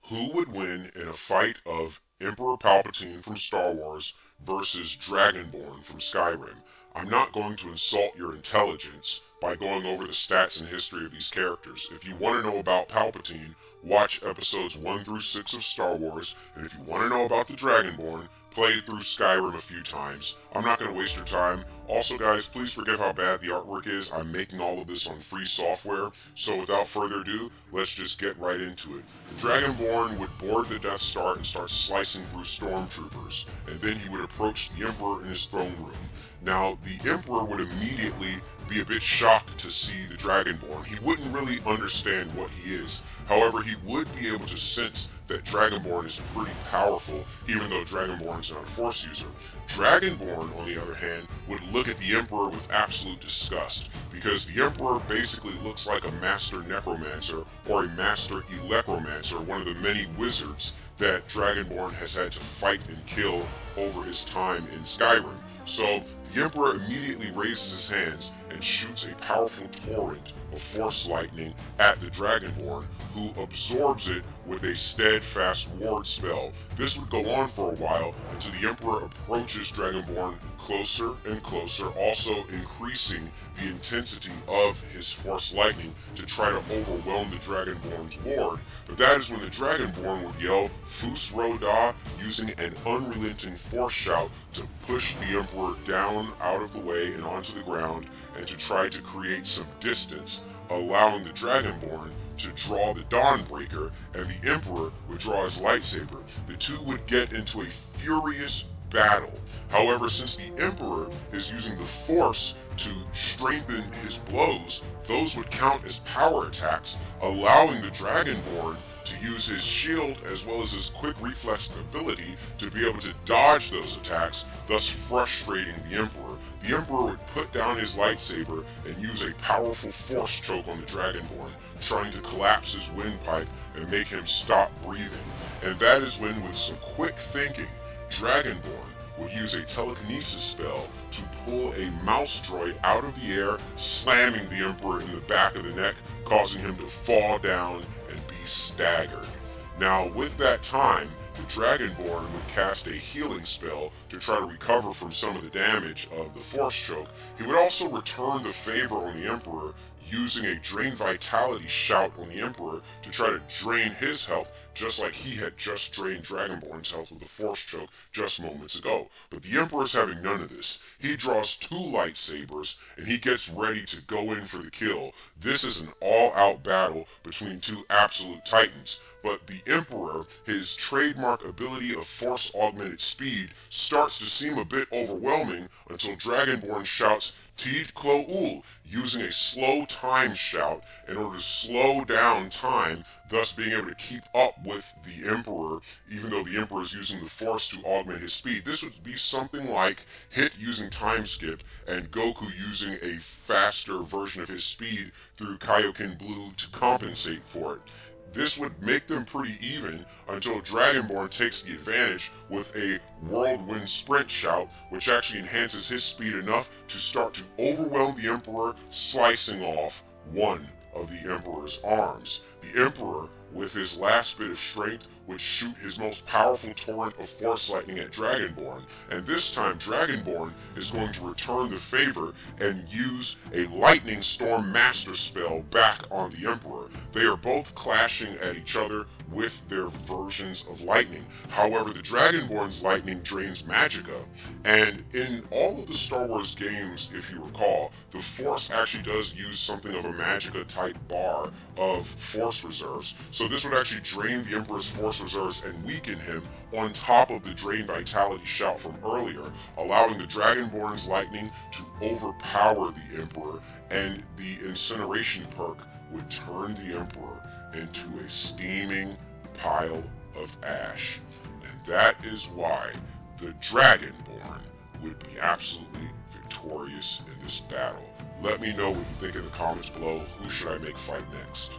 Who would win in a fight of Emperor Palpatine from Star Wars versus Dragonborn from Skyrim? I'm not going to insult your intelligence by going over the stats and history of these characters. If you want to know about Palpatine, watch episodes 1 through 6 of Star Wars, and if you want to know about the Dragonborn, play through Skyrim a few times. I'm not going to waste your time. Also, guys, please forgive how bad the artwork is. I'm making all of this on free software, so without further ado, let's just get right into it. The Dragonborn would board the Death Star and start slicing through stormtroopers, and then he would approach the Emperor in his throne room. Now, the Emperor would immediately be a bit shocked to see the Dragonborn. He wouldn't really understand what he is. However, he would be able to sense that Dragonborn is pretty powerful, even though Dragonborn is not a Force user. Dragonborn, on the other hand, would look at the Emperor with absolute disgust, because the Emperor basically looks like a master necromancer or a master electromancer, one of the many wizards that Dragonborn has had to fight and kill over his time in Skyrim. So the Emperor immediately raises his hands and shoots a powerful torrent of Force lightning at the Dragonborn, who absorbs it with a steadfast ward spell. This would go on for a while until the Emperor approaches Dragonborn closer and closer, also increasing the intensity of his Force lightning to try to overwhelm the Dragonborn's ward. But that is when the Dragonborn would yell Fus Ro Da, using an unrelenting Force shout to push the Emperor down out of the way and onto the ground, and to try to create some distance, allowing the Dragonborn to draw the Dawnbreaker, and the Emperor would draw his lightsaber. The two would get into a furious battle. However, since the Emperor is using the Force to strengthen his blows, those would count as power attacks, allowing the Dragonborn to use his shield as well as his quick reflex ability to be able to dodge those attacks, thus frustrating the Emperor. The Emperor would put down his lightsaber and use a powerful Force choke on the Dragonborn, trying to collapse his windpipe and make him stop breathing. And that is when, with some quick thinking, Dragonborn would use a telekinesis spell to pull a mouse droid out of the air, slamming the Emperor in the back of the neck, causing him to fall down and be staggered. Now, with that time, the Dragonborn would cast a healing spell to try to recover from some of the damage of the Force choke. He would also return the favor on the Emperor, using a Drain Vitality shout on the Emperor to try to drain his health, just like he had just drained Dragonborn's health with the Force choke just moments ago. But the Emperor's having none of this. He draws two lightsabers, and he gets ready to go in for the kill. This is an all-out battle between two absolute titans. But the Emperor, his trademark ability of Force-augmented speed, starts to seem a bit overwhelming until Dragonborn shouts Tid Klo Ul, using a slow time shout in order to slow down time, thus being able to keep up with the Emperor, even though the Emperor is using the Force to augment his speed. This would be something like Hit using time skip and Goku using a faster version of his speed through Kaioken Blue to compensate for it. This would make them pretty even until Dragonborn takes the advantage with a whirlwind sprint shout, which actually enhances his speed enough to start to overwhelm the Emperor, slicing off one of the Emperor's arms. The Emperor, with his last bit of strength, would shoot his most powerful torrent of Force lightning at Dragonborn, and this time Dragonborn is going to return the favor and use a Lightning Storm Master spell back on the Emperor. They are both clashing at each other with their versions of lightning. However, the Dragonborn's lightning drains magicka, and in all of the Star Wars games, if you recall, the Force actually does use something of a magicka type bar of Force reserves. So this would actually drain the Emperor's Force reserves and weaken him on top of the Drain Vitality shout from earlier, allowing the Dragonborn's lightning to overpower the Emperor, and the Incineration perk would turn the Emperor into a steaming pile of ash. And that is why the Dragonborn would be absolutely victorious in this battle. Let me know what you think in the comments below. Who should I make fight next?